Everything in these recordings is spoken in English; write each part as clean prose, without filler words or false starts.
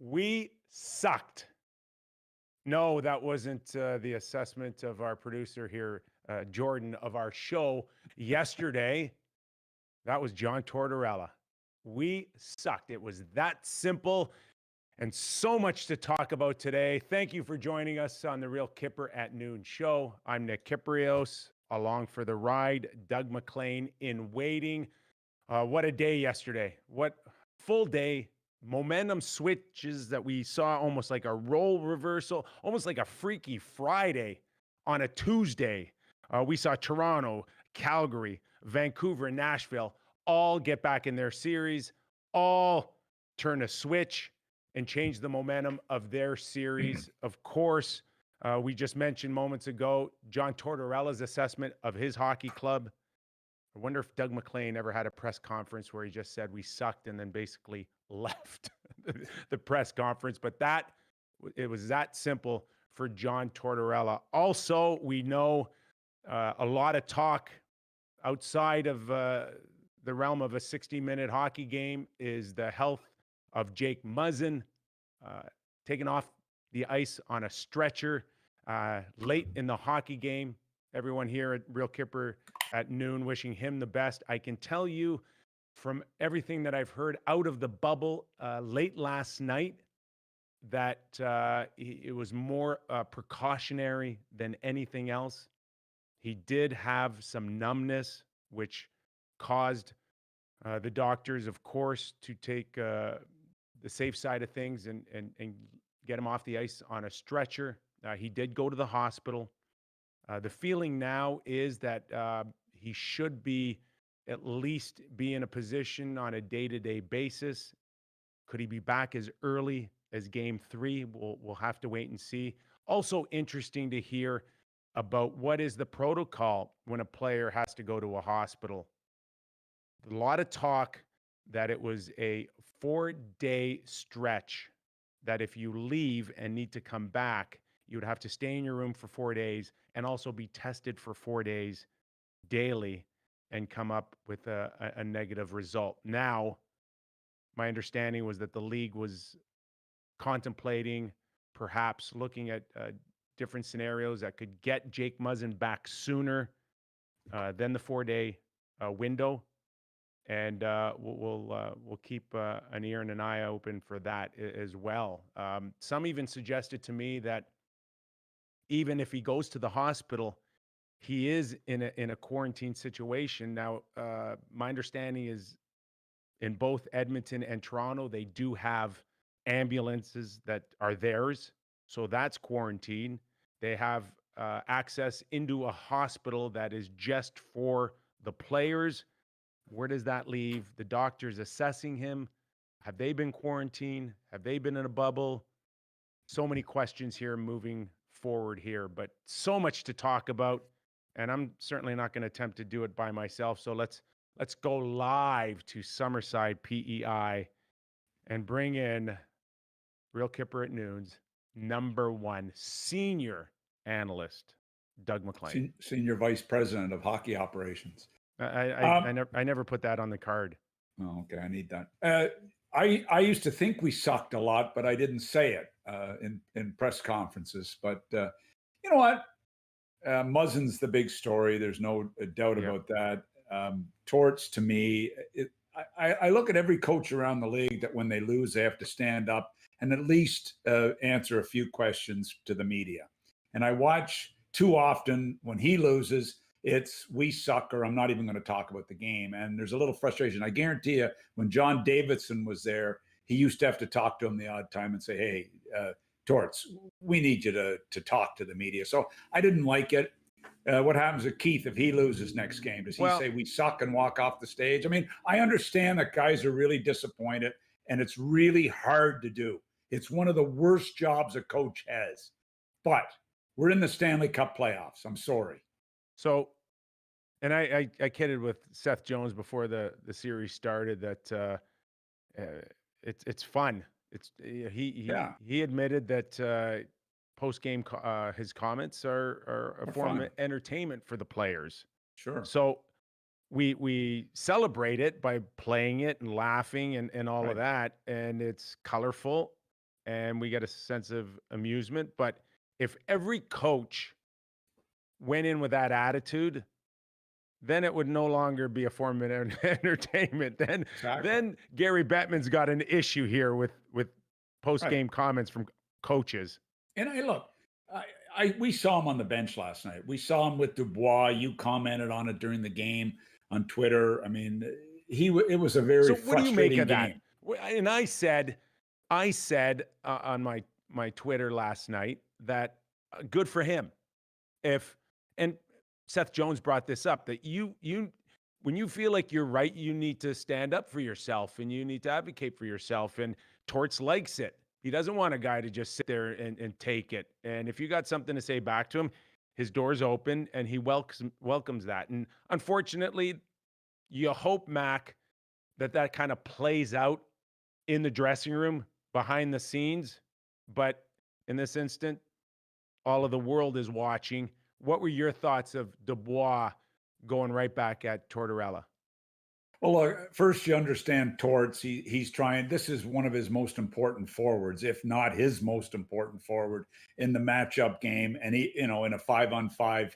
We sucked. No, that wasn't the assessment of our producer here, Jordan, of our show yesterday. That was John Tortorella. We sucked. It was that simple, and so much to talk about today. Thank you for joining us on the Real Kyper at Noon show. I'm Nick Kypreos, along for the ride, Doug Maclean in waiting. What a day yesterday. What full day. Momentum switches that we saw, almost like a role reversal, almost like a Freaky Friday on a Tuesday. We saw Toronto, Calgary, Vancouver, and Nashville all get back in their series, all turn a switch and change the momentum of their series. Of course, we just mentioned moments ago, John Tortorella's assessment of his hockey club. I wonder if Doug Maclean ever had a press conference where he just said we sucked and then basically left the press conference. But it was that simple for John Tortorella. Also, we know a lot of talk outside of the realm of a 60-minute hockey game is the health of Jake Muzzin, taken off the ice on a stretcher late in the hockey game. Everyone here at Real Kyper at Noon wishing him the best. I can tell you from everything that I've heard out of the bubble late last night that it was more precautionary than anything else. He did have some numbness, which caused the doctors, of course, to take the safe side of things and get him off the ice on a stretcher. He did go to the hospital. The feeling now is that he should at least be in a position on a day-to-day basis. Could he be back as early as Game 3? We'll have to wait and see. Also interesting to hear about what is the protocol when a player has to go to a hospital. A lot of talk that it was a 4-day stretch, that if you leave and need to come back, you would have to stay in your room for 4 days and also be tested for 4 days daily and come up with a negative result. Now, my understanding was that the league was contemplating perhaps looking at different scenarios that could get Jake Muzzin back sooner than the 4-day window. And we'll keep an ear and an eye open for that as well. Some even suggested to me that even if he goes to the hospital, he is in a quarantine situation. Now, my understanding is in both Edmonton and Toronto, they do have ambulances that are theirs. So that's quarantine. They have access into a hospital that is just for the players. Where does that leave the doctors assessing him? Have they been quarantined? Have they been in a bubble? So many questions here moving forward here, but so much to talk about. And I'm certainly not going to attempt to do it by myself. So let's go live to Summerside, PEI, and bring in Real Kyper at Noon's #1 senior analyst, Doug Maclean. Senior Vice President of Hockey Operations. I never put that on the card. Oh, okay. I need that. I used to think we sucked a lot, but I didn't say it in press conferences. But you know what? Muzzin's the big story. There's no doubt about that. Torts, to me, I look at every coach around the league that when they lose, they have to stand up and at least answer a few questions to the media. And I watch too often when he loses, it's we suck or I'm not even going to talk about the game. And there's a little frustration. I guarantee you when John Davidson was there, he used to have to talk to him the odd time and say, hey, Torts, we need you to talk to the media. So I didn't like it. What happens to Keith if he loses next game? Does he say we suck and walk off the stage? I mean, I understand that guys are really disappointed and it's really hard to do. It's one of the worst jobs a coach has. But we're in the Stanley Cup playoffs. I'm sorry. So, and I kidded with Seth Jones before the series started that it's fun. He admitted that post game his comments are a form of entertainment for the players. Sure. So we celebrate it by playing it and laughing and all of that, and it's colorful. and we get a sense of amusement. But if every coach went in with that attitude, then it would no longer be a form of entertainment. Then Gary Bettman's got an issue here with post-game comments from coaches. And we saw him on the bench last night. We saw him with Dubois. You commented on it during the game on Twitter. I mean, it was a very frustrating game. So what do you make of that? And I said on my Twitter last night that good for him. And Seth Jones brought this up, that when you feel like you're right, you need to stand up for yourself and you need to advocate for yourself. And Torts likes it. He doesn't want a guy to just sit there and take it. And if you got something to say back to him, his door's open and he welcomes that. And unfortunately, you hope, Mac, that kind of plays out in the dressing room behind the scenes. But in this instant, all of the world is watching. What were your thoughts of Dubois going right back at Tortorella? Well, look, first you understand Torts. He's trying. This is one of his most important forwards, if not his most important forward in the matchup game. And he, in a 5-on-5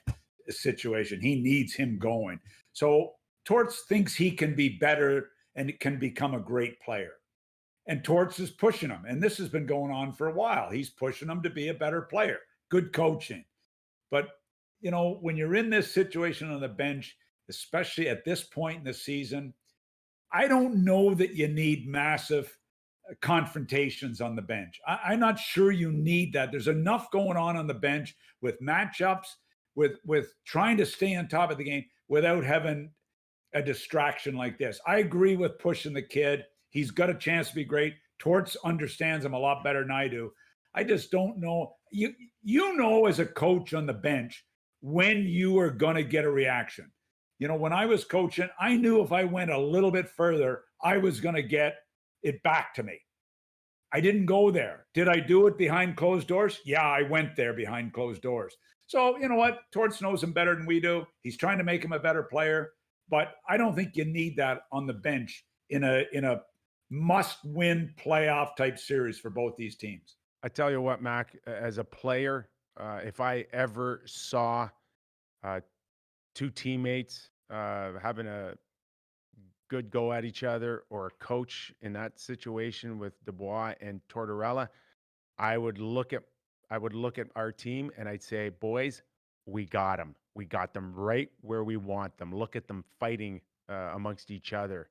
situation, he needs him going. So Torts thinks he can be better and can become a great player. And Torts is pushing him. And this has been going on for a while. He's pushing him to be a better player. Good coaching. But when you're in this situation on the bench, especially at this point in the season, I don't know that you need massive confrontations on the bench. I'm not sure you need that. There's enough going on the bench with matchups, with trying to stay on top of the game without having a distraction like this. I agree with pushing the kid. He's got a chance to be great. Torts understands him a lot better than I do. I just don't know. You know, as a coach on the bench, when you are going to get a reaction. When I was coaching, I knew if I went a little bit further, I was going to get it back to me. I didn't go there. Did I do it behind closed doors? Yeah, I went there behind closed doors. So, you know what? Torts knows him better than we do. He's trying to make him a better player, but I don't think you need that on the bench in a must-win playoff type series for both these teams. I tell you what, Mac, as a player, if I ever saw two teammates having a good go at each other, or a coach in that situation with Dubois and Tortorella, I would look at our team and I'd say, boys, we got them. We got them right where we want them. Look at them fighting amongst each other.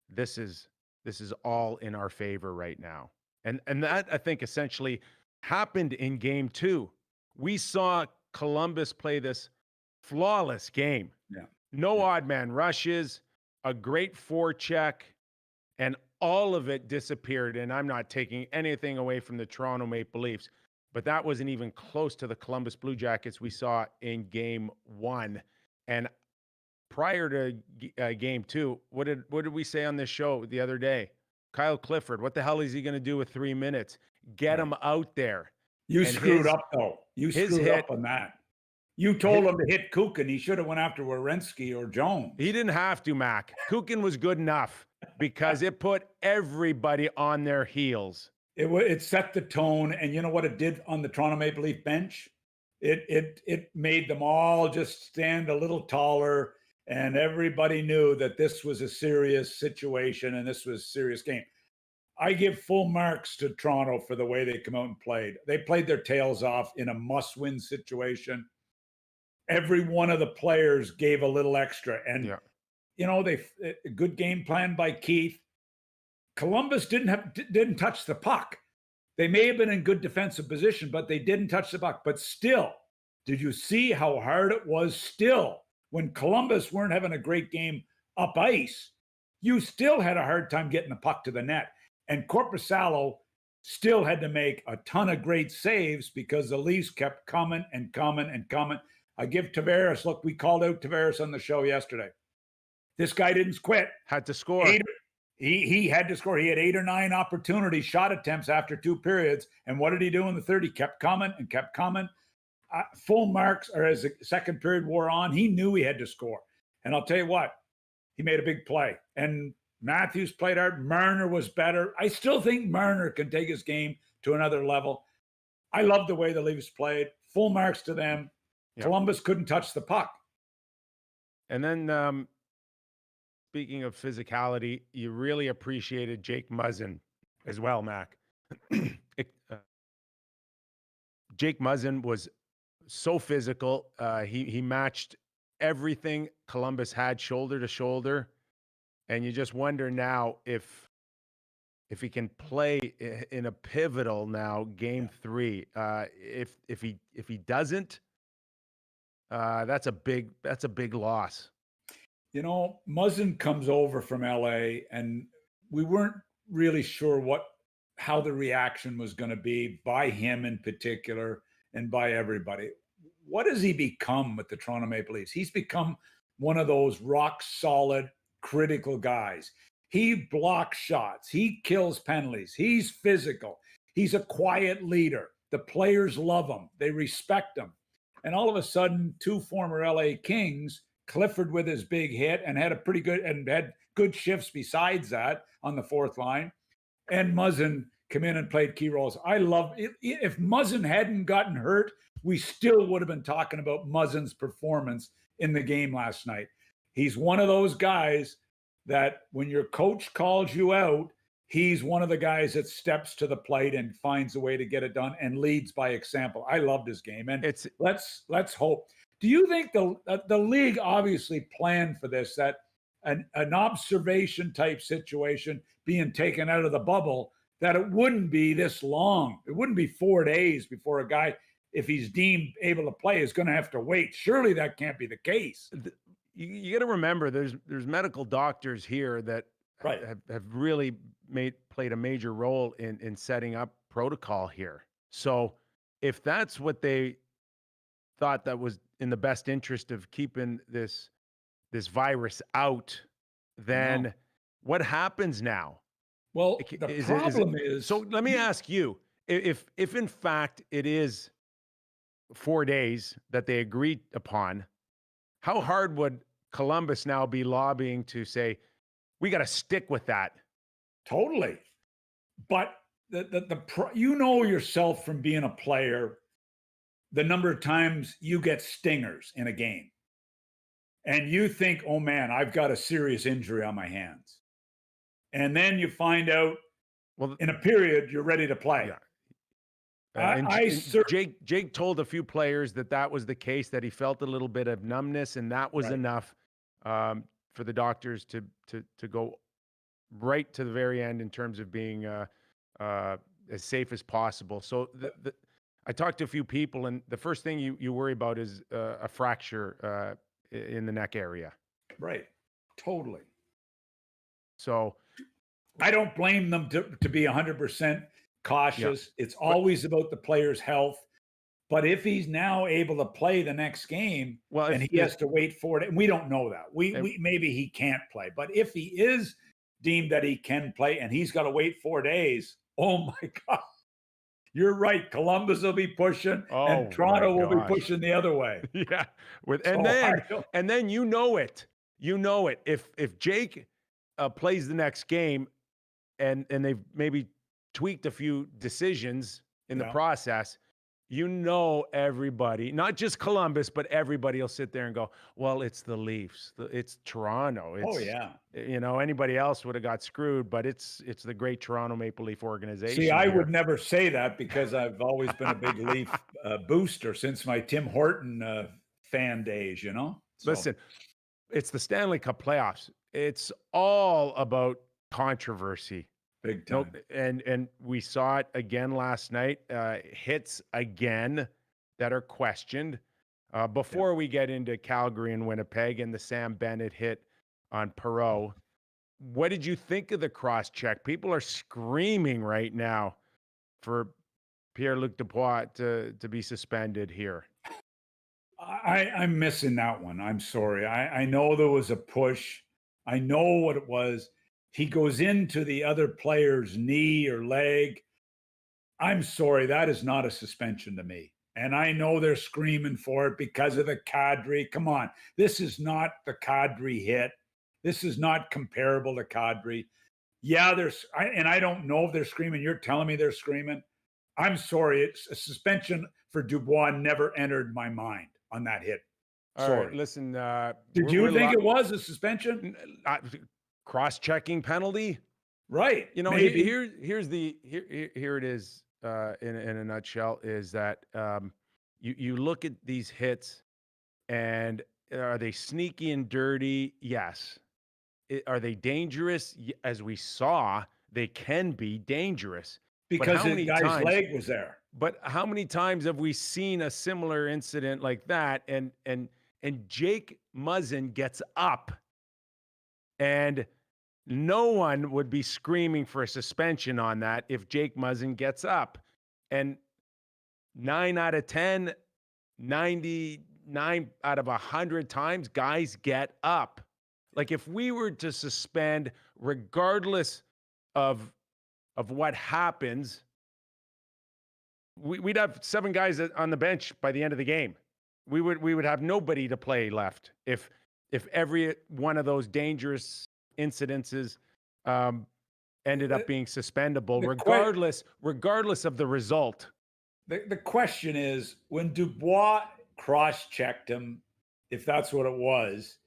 This is all in our favor right now. And that, I think, essentially happened in game 2. We saw Columbus play this flawless game. Yeah. No odd man rushes, a great forecheck, and all of it disappeared. And I'm not taking anything away from the Toronto Maple Leafs, but that wasn't even close to the Columbus Blue Jackets we saw in game 1. And prior to game 2, what did we say on this show the other day? Kyle Clifford, what the hell is he going to do with 3 minutes? Get him out there. You screwed up, though. You screwed up on that. You told him to hit Kukin. He should have went after Werenski or Jones. He didn't have to, Mac. Kukin was good enough because it put everybody on their heels. It set the tone, and you know what it did on the Toronto Maple Leaf bench? It made them all just stand a little taller, and everybody knew that this was a serious situation and this was a serious game. I give full marks to Toronto for the way they come out and played. They played their tails off in a must-win situation. Every one of the players gave a little extra, and a good game plan by Keith. Columbus didn't touch the puck. They may have been in good defensive position, but they didn't touch the puck. But still, did you see how hard it was still? When Columbus weren't having a great game up ice, you still had a hard time getting the puck to the net. And Korpisalo still had to make a ton of great saves because the Leafs kept coming and coming and coming. I give Tavares, look, we called out Tavares on the show yesterday. This guy didn't quit. Had to score. He had to score. He had 8 or 9 opportunities, shot attempts after 2 periods. And what did he do in the third? He kept coming and kept coming. Full marks, or as the second period wore on, he knew he had to score. And I'll tell you what, he made a big play. And Matthews played hard. Marner was better. I still think Marner can take his game to another level. I love the way the Leafs played. Full marks to them. Yeah. Columbus couldn't touch the puck. And then, speaking of physicality, you really appreciated Jake Muzzin as well, Mac. Jake Muzzin was so physical. He matched everything Columbus had shoulder to shoulder, and you just wonder now if he can play in a pivotal now game 3. If he doesn't, that's a big loss. You know, Muzzin comes over from LA, and we weren't really sure how the reaction was going to be by him in particular and by everybody. What has he become with the Toronto Maple Leafs? He's become one of those rock solid, critical guys. He blocks shots. He kills penalties. He's physical. He's a quiet leader. The players love him. They respect him. And all of a sudden, 2 former LA Kings, Clifford with his big hit and had good shifts besides that on the fourth line, and Muzzin come in and played key roles. I love it. If Muzzin hadn't gotten hurt, we still would have been talking about Muzzin's performance in the game last night. He's one of those guys that when your coach calls you out, he's one of the guys that steps to the plate and finds a way to get it done and leads by example. I loved his game, and let's hope. Do you think the league obviously planned for this, that an observation type situation being taken out of the bubble, that it wouldn't be this long? It wouldn't be 4 days before a guy, if he's deemed able to play, is going to have to wait. Surely that can't be the case. You got to remember, there's medical doctors here that have really played a major role in setting up protocol here. So if that's what they thought that was in the best interest of keeping this virus out, then what happens now? Well, the problem is. So let me ask you, if in fact it is 4 days that they agreed upon, how hard would Columbus now be lobbying to say, we got to stick with that? Totally. But you know yourself from being a player, the number of times you get stingers in a game and you think, oh man, I've got a serious injury on my hands. And then you find out, well, in a period, you're ready to play. Yeah. Jake told a few players that was the case, that he felt a little bit of numbness, and that was enough for the doctors to go right to the very end in terms of being as safe as possible. So I talked to a few people, and the first thing you worry about is a fracture in the neck area. Right. Totally. So I don't blame them to be 100% cautious. Yeah. It's always about the player's health. But if he's now able to play the next game, and he has to wait for it, and we don't know that. We maybe he can't play. But if he is deemed that he can play and he's got to wait 4 days, oh my God. You're right. Columbus will be pushing, and Toronto will be pushing the other way. Yeah. And then you know it. If Jake plays the next game, and they've maybe tweaked a few decisions in the process, everybody, not just Columbus, but everybody will sit there and go, well, it's the Leafs. It's Toronto. Anybody else would have got screwed, but it's the great Toronto Maple Leaf organization. See, I would never say that because I've always been a big Leaf booster since my Tim Horton fan days, So. Listen, it's the Stanley Cup playoffs. It's all about controversy. Big time. And we saw it again last night. Hits again that are questioned. Before we get into Calgary and Winnipeg and the Sam Bennett hit on Perreault, what did you think of the cross-check? People are screaming right now for Pierre-Luc Dubois to be suspended here. I'm missing that one. I'm sorry. I know there was a push. I know what it was. He goes into the other player's knee or leg. I'm sorry. That is not a suspension to me. And I know they're screaming for it because of the Kadri. Come on. This is not the Kadri hit. This is not comparable to Kadri. Yeah, I don't know if they're screaming. You're telling me they're screaming. I'm sorry. It's a suspension for Dubois never entered my mind on that hit. All right, Sorry. listen. Did you think it was a suspension? Cross-checking penalty? Right. You know, maybe. here it is in a nutshell, is that you look at these hits, and are they sneaky and dirty? Yes. Are they dangerous? As we saw, they can be dangerous. Because the guy's leg was there. But how many times have we seen a similar incident like that? And Jake Muzzin gets up, and no one would be screaming for a suspension on that if Jake Muzzin gets up. And 9 out of 10, 99 out of 100 times, guys get up. Like, if we were to suspend, regardless of what happens, we'd have 7 guys on the bench by the end of the game. We would have nobody to play left if every one of those dangerous incidences ended up being suspendable, regardless of the result. The question is, when Dubois cross-checked him, if that's what it was,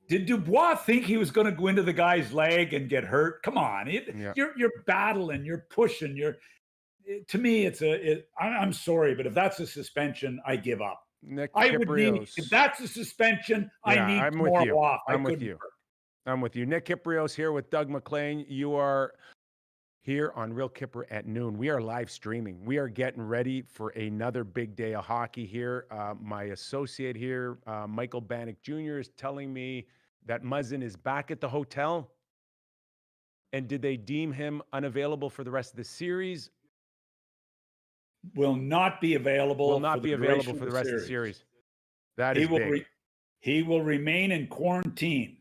did Dubois think he was going to go into the guy's leg and get hurt? Come on, you're battling, you're pushing, to me, I'm sorry, but if that's a suspension, I give up. If that's a suspension, I need more off. I'm with you. Nick Kypreos here with Doug Maclean. You are here on Real Kyper at noon. We are live streaming. We are getting ready for another big day of hockey here. My associate here, Michael Bannock Jr., is telling me that Muzzin is back at the hotel. And did they deem him unavailable for the rest of the series? Will not be available. For the rest of the series. That is big. He will remain in quarantine.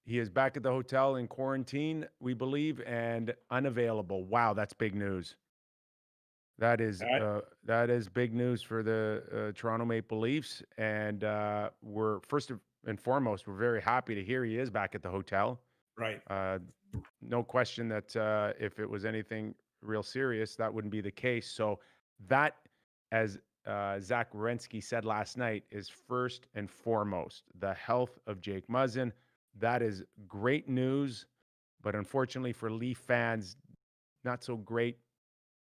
He is back at the hotel in quarantine, we believe, and unavailable. Wow, that's big news. That is big news for the Toronto Maple Leafs, and we're first and foremost, we're very happy to hear he is back at the hotel. Right. No question that if it was anything real serious, that wouldn't be the case. So that, as Zach Werenski said last night, is first and foremost the health of Jake Muzzin. That is great news, but unfortunately for Leaf fans, not so great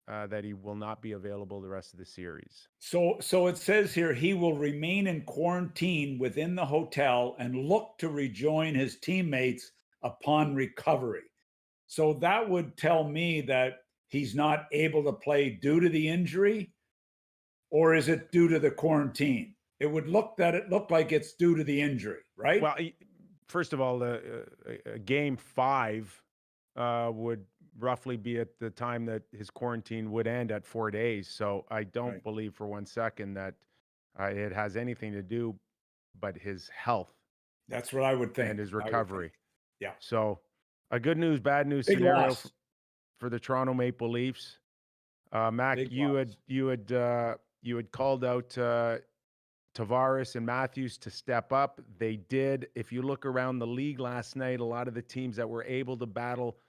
that he will not be available the rest of the series. So it says here he will remain in quarantine within the hotel and look to rejoin his teammates upon recovery. So that would tell me that he's not able to play due to the injury, or is it due to the quarantine? It looked like it's due to the injury, right? Well, first of all, game 5 would roughly be at the time that his quarantine would end at 4 days. So I don't believe for one second that it has anything to do but his health. That's what I would think. And his recovery. Yeah. So a good news, bad news Big scenario loss for the Toronto Maple Leafs. Mac, you had called out Tavares and Matthews to step up. They did. If you look around the league last night, a lot of the teams that were able to battle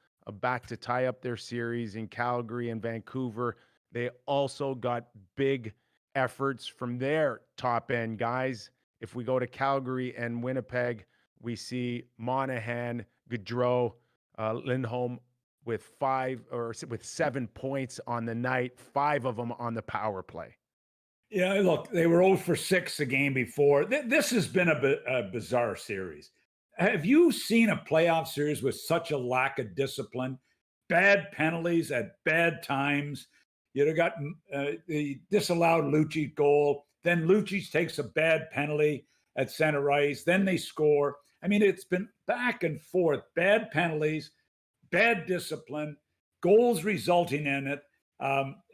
back to tie up their series in Calgary and Vancouver, they also got big efforts from their top end guys. If we go to Calgary and Winnipeg, we see Monahan, Gaudreau, Lindholm with 7 points on the night, 5 of them on the power play. Yeah, look, they were 0 for 6 the game before. This has been a bizarre series. Have you seen a playoff series with such a lack of discipline? Bad penalties at bad times. You got the disallowed Lucic goal. Then Lucic takes a bad penalty at center ice. Then they score. I mean, it's been back and forth. Bad penalties, bad discipline, goals resulting in it.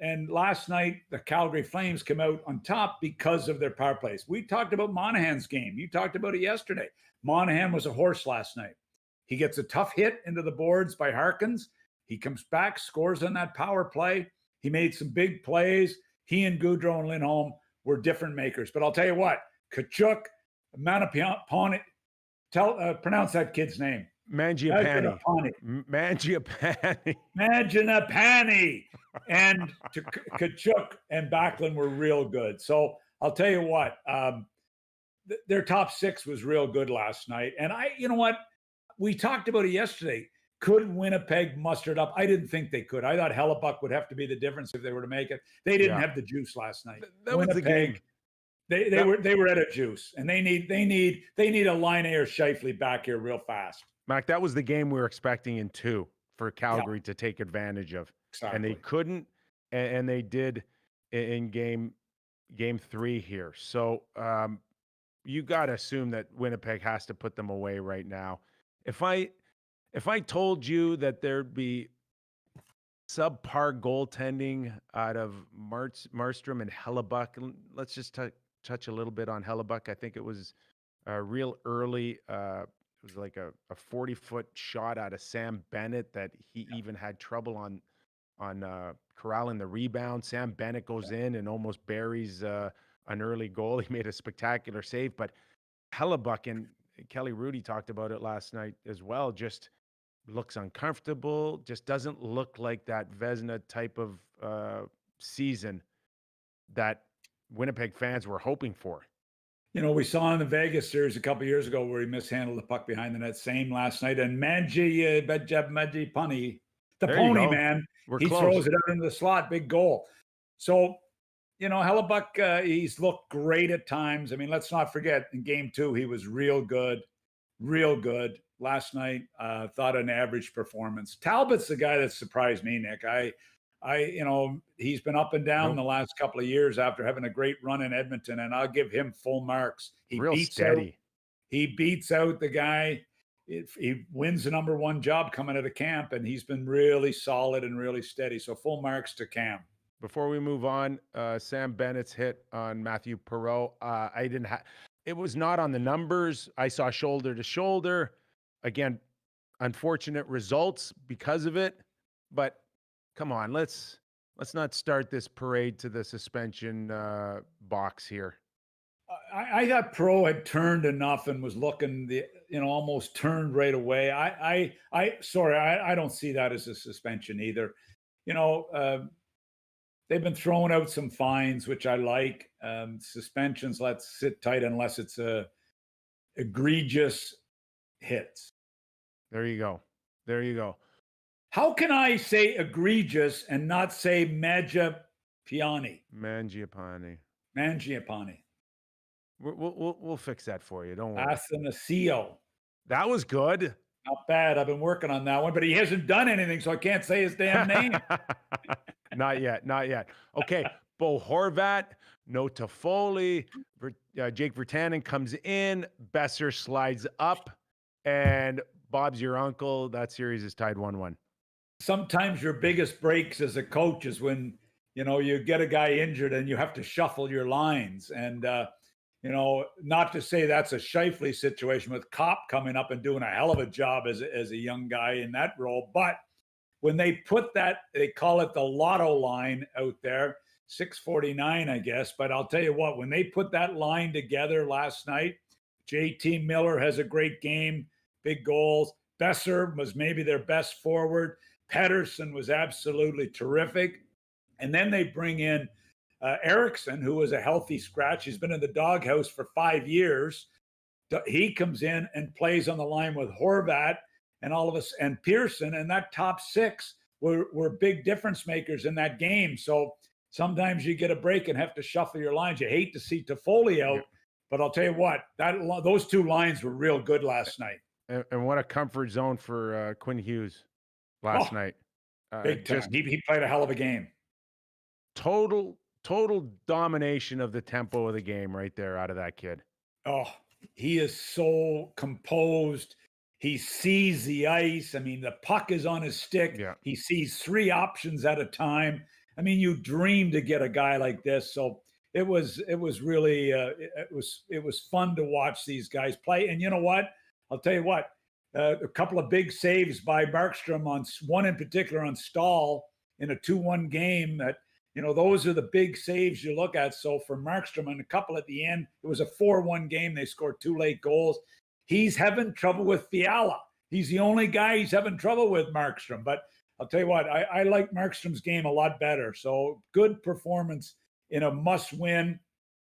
And last night, the Calgary Flames came out on top because of their power plays. We talked about Monahan's game. You talked about it yesterday. Monahan was a horse last night. He gets a tough hit into the boards by Harkins. He comes back, scores on that power play. He made some big plays. He and Gaudreau and Lindholm were different makers. But I'll tell you what, Tkachuk, Manaponi, pronounce that kid's name. Mangiapane. Mangiapane. Mangiapane. And Tkachuk and Backlund were real good. So I'll tell you what, their top six was real good last night. And you know what? We talked about it yesterday. Could Winnipeg muster it up? I didn't think they could. I thought Hellebuck would have to be the difference if they were to make it. They didn't have the juice last night. That was the game. They were at a juice, and they need a Line or Scheifele back here real fast. Mac, that was the game we were expecting in 2 for Calgary to take advantage of, and they couldn't, and they did in game 3 here. So you got to assume that Winnipeg has to put them away right now. If I told you that there'd be subpar goaltending out of Markstrom and Hellebuck, let's just touch a little bit on Hellebuck. I think it was real early. It was like a 40-foot shot out of Sam Bennett that he even had trouble on corralling the rebound. Sam Bennett goes in and almost buries an early goal. He made a spectacular save, but Hellebuck, and Kelly Rudy talked about it last night as well, just looks uncomfortable, just doesn't look like that Vezina type of season that Winnipeg fans were hoping for. You know, we saw in the Vegas series a couple of years ago where he mishandled the puck behind the net. Same last night. And Mangiapane, the pony man, he throws it out into the slot. Big goal. So, you know, Hellebuck, he's looked great at times. I mean, let's not forget in game 2, he was real good. Last night, thought an average performance. Talbot's the guy that surprised me, Nick. You know, he's been up and down the last couple of years after having a great run in Edmonton, and I'll give him full marks. He beats out the guy. He wins the number 1 job coming out of camp, and he's been really solid and really steady. So full marks to Cam. Before we move on, Sam Bennett's hit on Matthew Perreault. It was not on the numbers. I saw shoulder to shoulder. Again, unfortunate results because of it, but come on, let's not start this parade to the suspension box here. I thought Pro had turned enough and was looking almost turned right away. I don't see that as a suspension either. You know, they've been throwing out some fines, which I like. Suspensions, let's sit tight unless it's a egregious hits. There you go. How can I say egregious and not say Mangiapane? We'll fix that for you. Don't worry. Athanasio. That was good. Not bad. I've been working on that one, but he hasn't done anything, so I can't say his damn name. Not yet. Okay, Bo Horvat, no Toffoli. Jake Virtanen comes in. Besser slides up, and Bob's your uncle. That series is tied 1-1. Sometimes your biggest breaks as a coach is when, you know, you get a guy injured and you have to shuffle your lines. And, you know, not to say that's a Scheifele situation with Kopp coming up and doing a hell of a job as a young guy in that role. But when they put that, they call it the lotto line out there, 649, I guess. But I'll tell you what, when they put that line together last night, JT Miller has a great game, big goals. Besser was maybe their best forward. Pettersson was absolutely terrific. And then they bring in Eriksson, who was a healthy scratch. He's been in the doghouse for 5 years. He comes in and plays on the line with Horvat and all of us and Pearson. And that top 6 were big difference makers in that game. So sometimes you get a break and have to shuffle your lines. You hate to see Toffoli out, but I'll tell you what, those 2 lines were real good last night. And what a comfort zone for Quinn Hughes last night. Big time. He played a hell of a game. Total domination of the tempo of the game right there out of that kid. Oh, he is so composed. He sees the ice. I mean, the puck is on his stick. Yeah. He sees 3 options at a time. I mean, you dream to get a guy like this. So it was really it was fun to watch these guys play. And you know what? I'll tell you what. A couple of big saves by Markstrom on one in particular on Stahl in a 2-1 game. That, you know, those are the big saves you look at. So for Markstrom and a couple at the end, it was a 4-1 game. They scored 2 late goals. He's having trouble with Fiala. He's the only guy he's having trouble with, Markstrom. But I'll tell you what, I like Markstrom's game a lot better. So good performance in a must-win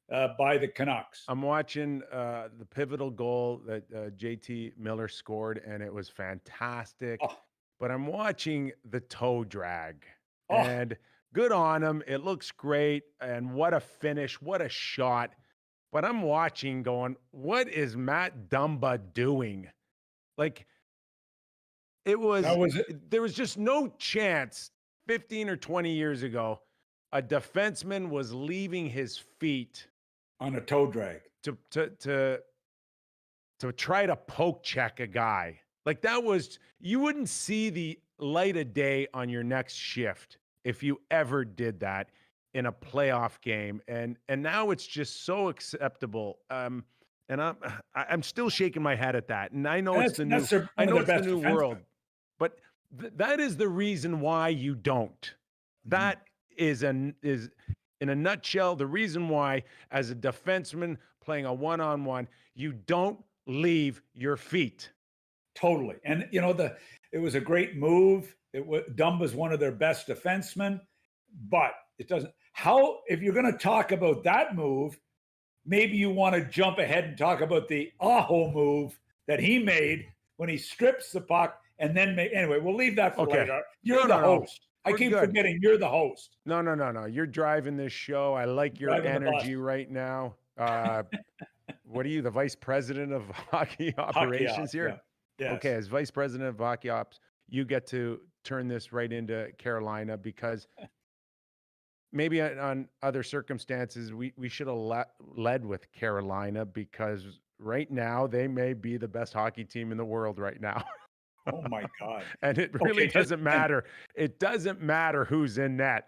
by the Canucks. I'm watching the pivotal goal that JT Miller scored, and it was fantastic. Oh. But I'm watching the toe drag, Oh. and good on him. It looks great, and what a finish, what a shot. But I'm watching going, what is Matt Dumba doing? Like, there was just no chance 15 or 20 years ago a defenseman was leaving his feet on a toe drag to try to poke check a guy. Like, that was, you wouldn't see the light of day on your next shift if you ever did that in a playoff game. And now it's just so acceptable. And I'm still shaking my head at that. And I know it's the new world, but that is the reason why you don't. That is in a nutshell the reason why, as a defenseman playing a one-on-one, you don't leave your feet. Totally. And it was a great move. Dumba's one of their best defensemen, but it doesn't. If you're going to talk about that move, maybe you want to jump ahead and talk about the Aho move that he made when he strips the puck and then anyway, we'll leave that for later. You're the host. I keep forgetting you're the host. No. You're driving this show. I like your energy right now. What are you, the vice president of hockey operations here? Yeah. Yes. Okay, as vice president of hockey ops, you get to turn this right into Carolina, because maybe on other circumstances, we should have led with Carolina, because right now they may be the best hockey team in the world right now. Oh my God. And it really doesn't matter. It doesn't matter who's in net,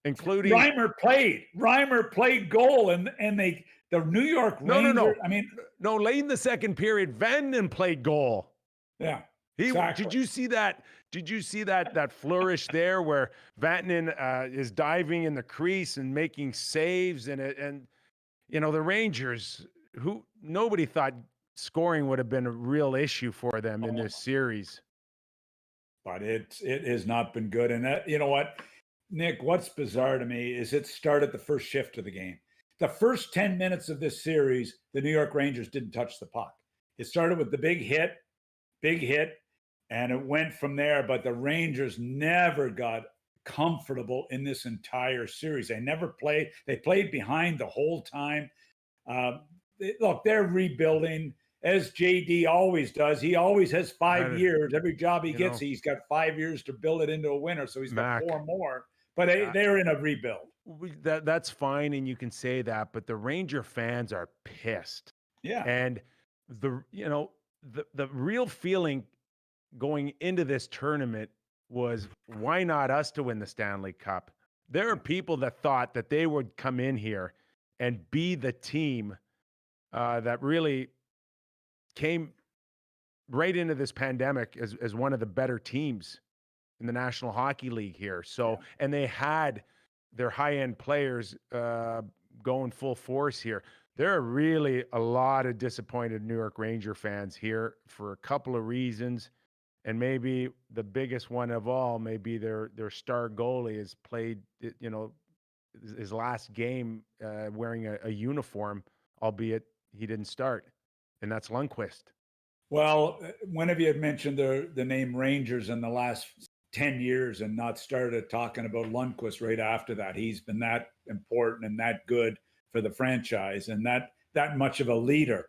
including Reimer played goal, and the New York Rangers. No. I mean, no, late in the second period, Vatanen played goal. Yeah. Exactly. Did you see that? Did you see that flourish there where Vatanen is diving in the crease and making saves, and the Rangers, who nobody thought scoring would have been a real issue for them in this series. But it has not been good. And that, you know what, Nick, what's bizarre to me is it started the first shift of the game. The first 10 minutes of this series, the New York Rangers didn't touch the puck. It started with the big hit, and it went from there. But the Rangers never got comfortable in this entire series. They played behind the whole time. Look, they're rebuilding, as JD always does. He always has 5 years. Every job he gets, he's got 5 years to build it into a winner. So he's got 4 more. But they're in a rebuild. That's fine, and you can say that. But the Ranger fans are pissed. Yeah. And the real feeling going into this tournament was, why not us to win the Stanley Cup? There are people that thought that they would come in here and be the team that really came right into this pandemic as one of the better teams in the National Hockey League here. So, and they had their high-end players going full force here. There are really a lot of disappointed New York Ranger fans here for a couple of reasons. And maybe the biggest one of all may be their star goalie has played, his last game wearing a uniform, albeit he didn't start, and that's Lundqvist. Well, when have you mentioned the name Rangers in the last 10 years and not started talking about Lundqvist right after that? He's been that important and that good for the franchise, and that much of a leader.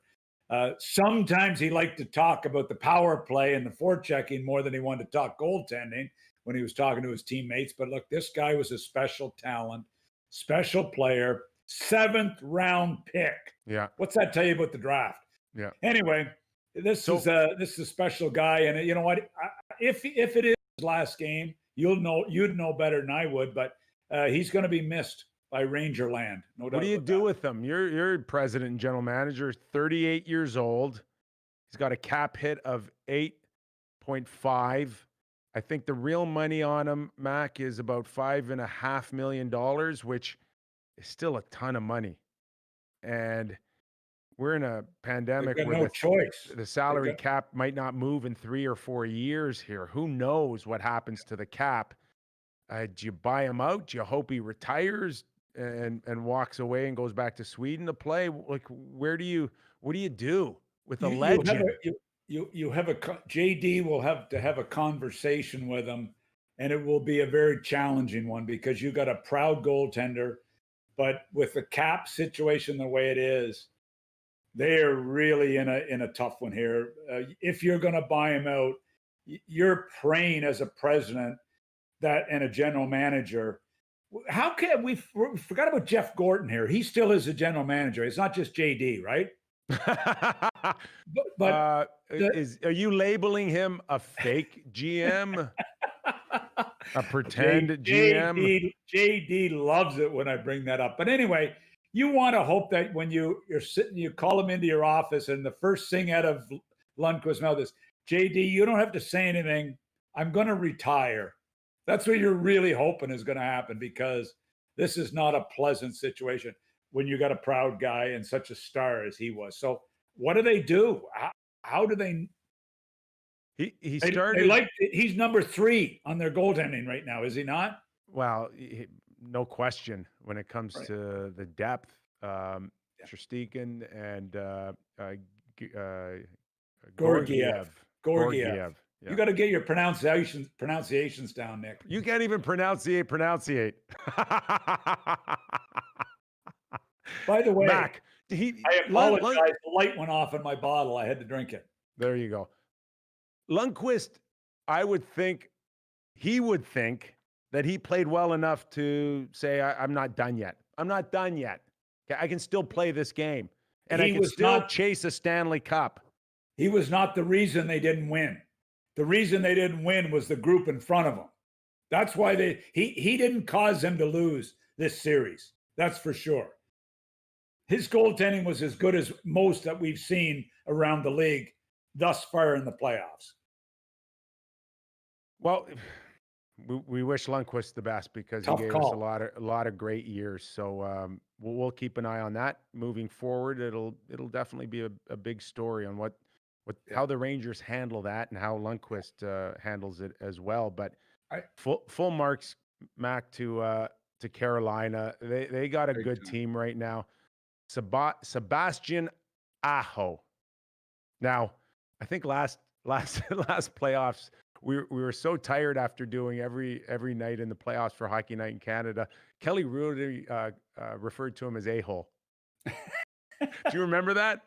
Sometimes he liked to talk about the power play and the forechecking more than he wanted to talk goaltending when he was talking to his teammates. But look, this guy was a special talent, special player, 7th round pick. Yeah. What's that tell you about the draft? Yeah. Anyway, this is a special guy, and you know what? If it is his last game, you'd know better than I would. But he's going to be missed by Ranger land. No doubt. What do you do with him? You're president and general manager, 38 years old. He's got a cap hit of 8.5. I think the real money on him, Mac, is about $5.5 million, which is still a ton of money. And we're in a pandemic got where no choice. the salary cap might not move in 3 or 4 years here. Who knows what happens to the cap? Do you buy him out? Do you hope he retires and walks away and goes back to Sweden to play? Like, what do you do with a legend? You have JD will have to have a conversation with him, and it will be a very challenging one because you got a proud goaltender, but with the cap situation the way it is, they are really in a tough one here. If you're going to buy him out, you're praying as a president that and a general manager. How can we forgot about Jeff Gorton here? He still is a general manager. It's not just JD, right? but are you labeling him a fake GM? A pretend GM? JD loves it when I bring that up. But anyway, you want to hope that when you're sitting, you call him into your office, and the first thing out of Lundqvist's mouth is, JD, you don't have to say anything. I'm going to retire. That's what you're really hoping is going to happen, because this is not a pleasant situation when you got a proud guy and such a star as he was. So what do they do? How do they? He started. He's number 3 on their goaltending right now, is he not? Well, no question when it comes to the depth. Shostakhin and Georgiev. Yeah. You got to get your pronunciations down, Nick. You can't even pronunciate. By the way, Mac, I apologize. The light went off in my bottle. I had to drink it. There you go. Lundqvist, he would think that he played well enough to say, I'm not done yet. I'm not done yet. I can still play this game. And I can still chase a Stanley Cup. He was not the reason they didn't win. The reason they didn't win was the group in front of him. That's why he didn't cause them to lose this series. That's for sure. His goaltending was as good as most that we've seen around the league thus far in the playoffs. Well, we wish Lundqvist the best because he gave us a lot of great years. So we'll keep an eye on that moving forward. It'll definitely be a big story on how the Rangers handle that and how Lundqvist handles it as well. But full marks, Mac, to Carolina. They got a good team right now. Sebastian Aho. Now, I think last playoffs we were so tired after doing every night in the playoffs for Hockey Night in Canada. Kelly Rudy referred to him as a-hole. Do you remember that?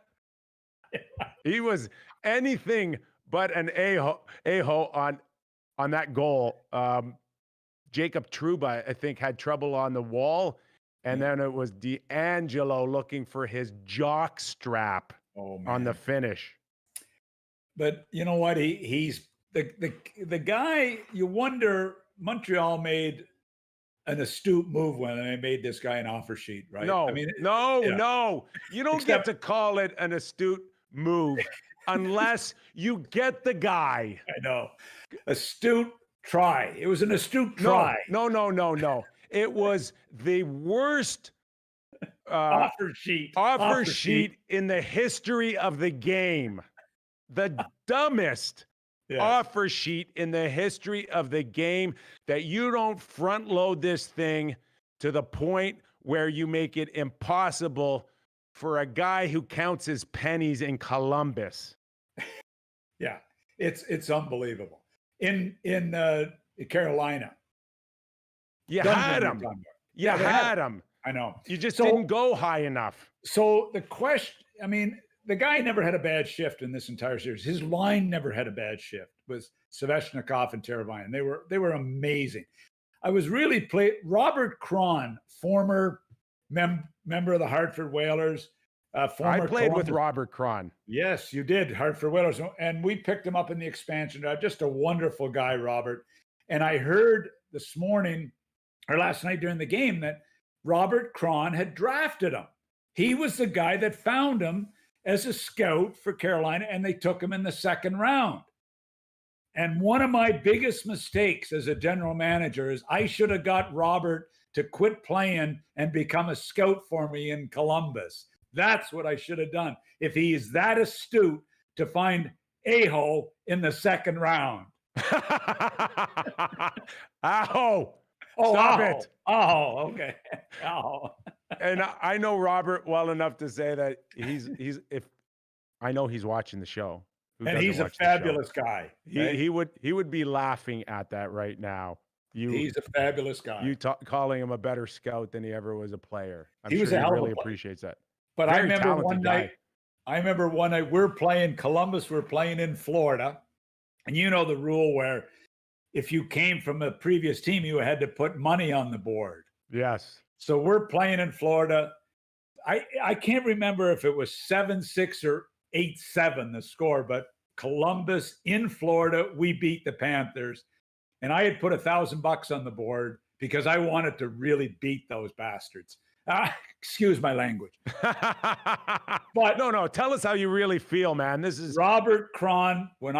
He was anything but an a-hole on that goal. Jacob Trouba, I think, had trouble on the wall, and then it was D'Angelo looking for his jock strap on the finish. But you know what? He's the guy. You wonder, Montreal made an astute move when they made this guy an offer sheet, right? No, no. You don't get to call it an astute move unless you get the guy. I know. Astute try. It was an astute try. No. It was the worst offer sheet in the history of the game. The dumbest offer sheet in the history of the game, that you don't front load this thing to the point where you make it impossible for a guy who counts his pennies in Columbus. Yeah, it's unbelievable. In Carolina, you had him. You had him. I know. You just didn't go high enough. So the question, I mean, the guy never had a bad shift in this entire series. His line never had a bad shift with Svechnikov and Teravainen. They were amazing. I was really Robert Cron, former member of the Hartford Whalers. I played with Robert Cron. Yes, you did, Hartford Whalers. And we picked him up in the expansion draft. Just a wonderful guy, Robert. And I heard this morning or last night during the game that Robert Cron had drafted him. He was the guy that found him as a scout for Carolina, and they took him in the second round. And one of my biggest mistakes as a general manager is I should have got Robert to quit playing and become a scout for me in Columbus. That's what I should have done. If he is that astute to find Aho in the second round. Ow! Oh, Stop Aho. it. Oh, okay. Oh. And I know Robert well enough to say that he's if I know he's watching the show. Who And doesn't he's a watch the show? fabulous guy. Okay? He would be laughing at that right now. He's a fabulous guy. You calling him a better scout than he ever was a player. He was a hell of a really player. appreciates that. But Very I remember talented one guy. night. I remember one night we're playing Columbus. We're playing in Florida, and you know the rule where if you came from a previous team, you had to put money on the board. Yes. So we're playing in Florida. I can't remember if it was 7-6 or 8-7 the score, but Columbus in Florida, we beat the Panthers, and I had put $1,000 on the board because I wanted to really beat those bastards. Excuse my language. But no, tell us how you really feel, man. This is Robert Cron. When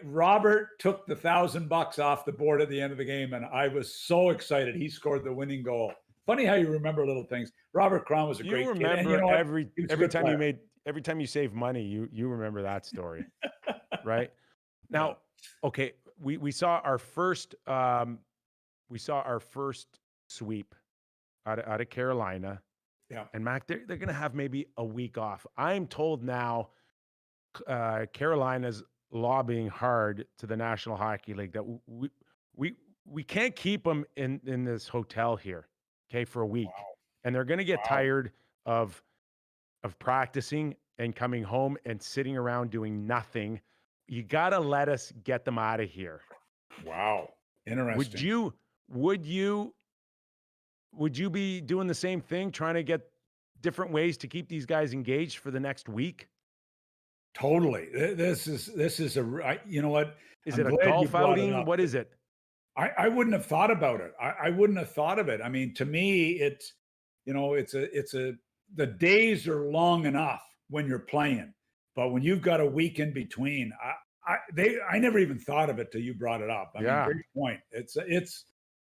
Robert took the $1,000 off the board at the end of the game, and I was so excited. He scored the winning goal. Funny how you remember little things. Robert Cron was a great kid. And you know every time you save money, you remember that story, right? Now, okay, we saw our first sweep out of Carolina. Yeah. And Mac, they're going to have maybe a week off. I'm told now Carolina's lobbying hard to the National Hockey League that we can't keep them in this hotel here, okay, for a week. Wow. And they're going to get tired of practicing and coming home and sitting around doing nothing. You got to let us get them out of here. Wow. Interesting. Would you be doing the same thing, trying to get different ways to keep these guys engaged for the next week? Totally. This is you know what? Is it a golf outing? What is it? I wouldn't have thought about it. I wouldn't have thought of it. I mean, to me, it's the days are long enough when you're playing, but when you've got a week in between, I never even thought of it till you brought it up. I mean, great point.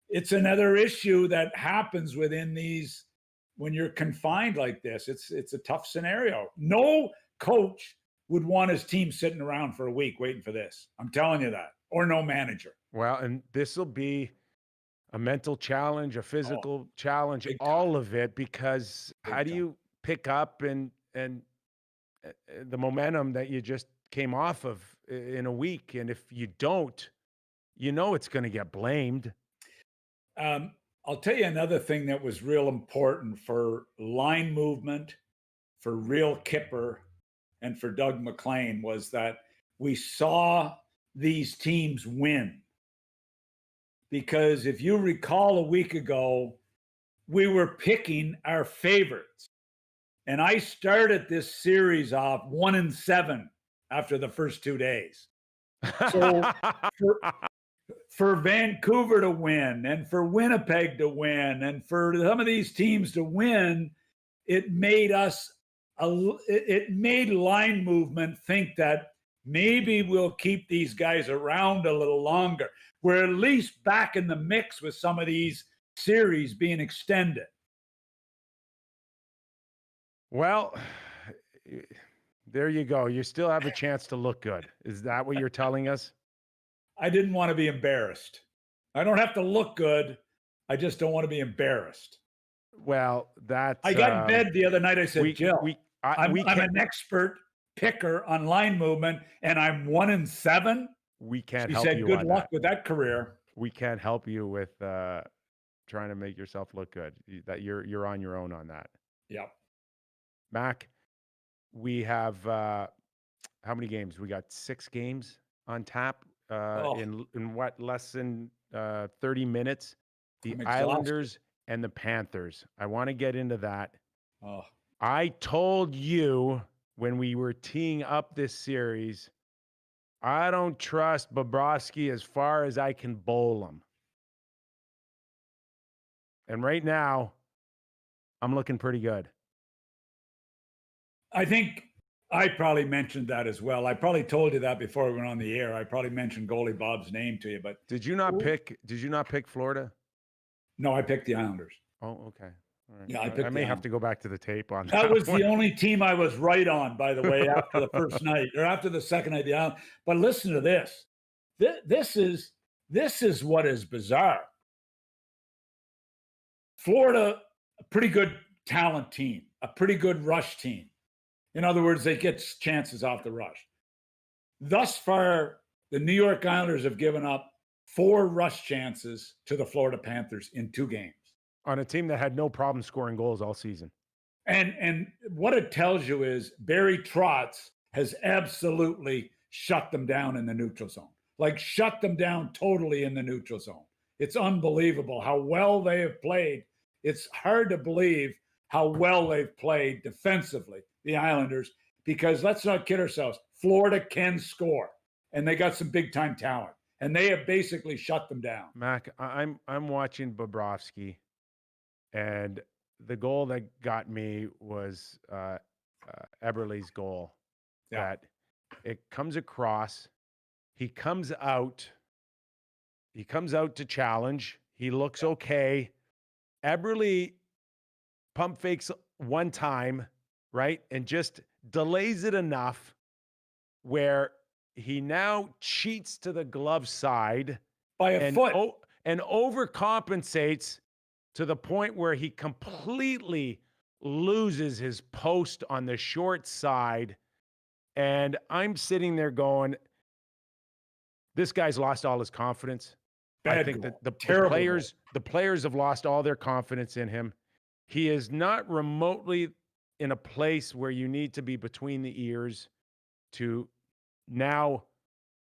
It's another issue that happens within these when you're confined like this. It's a tough scenario. No coach would want his team sitting around for a week waiting for this. I'm telling you that. Or no manager. Well, and this will be a mental challenge, a physical challenge, all of it, because how do you pick up and the momentum that you just came off of in a week? And if you don't, it's going to get blamed. I'll tell you another thing that was real important for line movement, for Real Kyper, and for Doug Maclean was that we saw these teams win. Because if you recall a week ago, we were picking our favorites. And I started this series off 1-7 after the first 2 days. So for Vancouver to win and for Winnipeg to win and for some of these teams to win, it made line movement think that maybe we'll keep these guys around a little longer. We're at least back in the mix with some of these series being extended. Well, there you go. You still have a chance to look good. Is that what you're telling us? I didn't want to be embarrassed. I don't have to look good. I just don't want to be embarrassed. Well, I got in bed the other night. I said, Jill, I'm an expert picker on line movement, and I'm 1-7. We can't she help said, you. Good luck with that career. We can't help you with trying to make yourself look good. That you're on your own on that. Yep. Mac, we have how many games? We got 6 games on tap in what, less than 30 minutes. The Islanders and the Panthers. I want to get into that. I told you when we were teeing up this series, I don't trust Bobrovsky as far as I can bowl him. And right now, I'm looking pretty good. I think I probably mentioned that as well. I probably told you that before we went on the air. I probably mentioned goalie Bob's name to you, but did you not pick Florida? No, I picked the Islanders. Oh, okay. All right. Yeah, I I picked may the have to go back to the tape on That was one. the only team I was right on, by the way, after the first night or after the second night of the island. But listen to this. This is what is bizarre. Florida, a pretty good talent team, a pretty good rush team. In other words, they get chances off the rush. Thus far, the New York Islanders have given up 4 rush chances to the Florida Panthers in 2 games. On a team that had no problem scoring goals all season. And what it tells you is Barry Trotz has absolutely shut them down in the neutral zone. Like shut them down totally in the neutral zone. It's unbelievable how well they have played. It's hard to believe how well they've played defensively, the Islanders, because let's not kid ourselves. Florida can score, and they got some big time talent, and they have basically shut them down. Mac, I'm watching Bobrovsky, and the goal that got me was Eberle's goal. Yeah. That it comes across, he comes out to challenge. He looks okay. Eberle pump fakes one time, right? And just delays it enough where he now cheats to the glove side By a foot. And overcompensates to the point where he completely loses his post on the short side. And I'm sitting there going, this guy's lost all his confidence. Bad I think goal. that the Terrible players have lost all their confidence in him. He is not remotely in a place where you need to be between the ears to now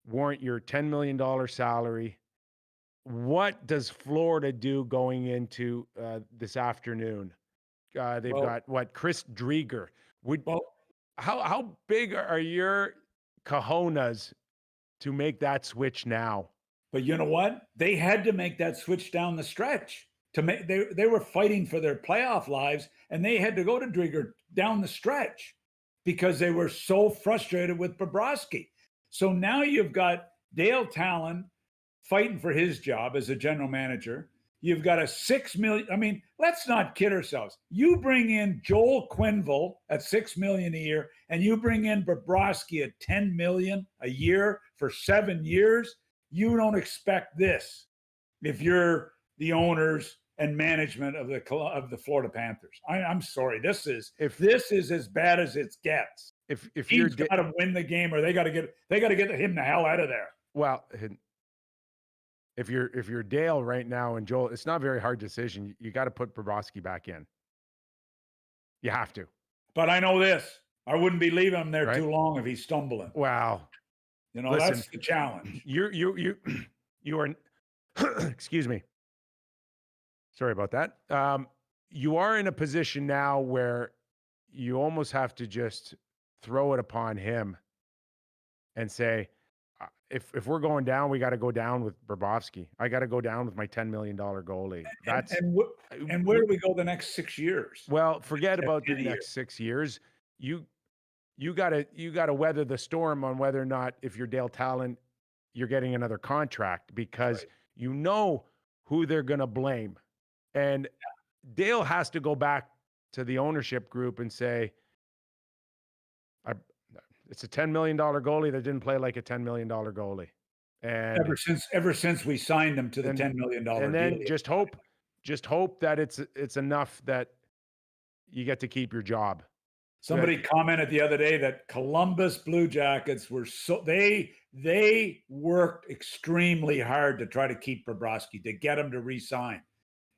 warrant your $10 million salary. What does Florida do going into this afternoon? They've got what? Chris Drieger. How big are your cojones to make that switch now? But you know what? They had to make that switch down the stretch to make. They were fighting for their playoff lives, and they had to go to Drieger down the stretch because they were so frustrated with Bobrovsky. So now you've got Dale Talon fighting for his job as a general manager. You've got a $6 million. I mean, let's not kid ourselves. You bring in Joel Quenneville at $6 million a year, and you bring in Bobrovsky at $10 million a year for 7 years. You don't expect this if you're the owners and management of the Florida Panthers. I'm sorry. This is as bad as it gets. If he's got to win the game, or they got to get him the hell out of there. Well, if you're Dale right now and Joel, it's not a very hard decision. You got to put Bobrovsky back in. You have to. But I know this: I wouldn't be leaving him there too long if he's stumbling. Wow. You know, listen, that's the challenge. You are. Excuse me. Sorry about that. You are in a position now where you almost have to just throw it upon him and say, if we're going down, we got to go down with Bobrovsky. I got to go down with my $10 million goalie. That's and where do we go the next 6 years? Well, forget about the next 6 years. You got to weather the storm on whether or not, if you're Dale Talon, you're getting another contract, because you know who they're going to blame. And Dale has to go back to the ownership group and say, it's a $10 million goalie that didn't play like a $10 million goalie. And ever since we signed him to the $10 million deal. And then just hope that it's enough that you get to keep your job. Somebody commented the other day that Columbus Blue Jackets were they worked extremely hard to try to keep Bobrovsky, to get him to re-sign.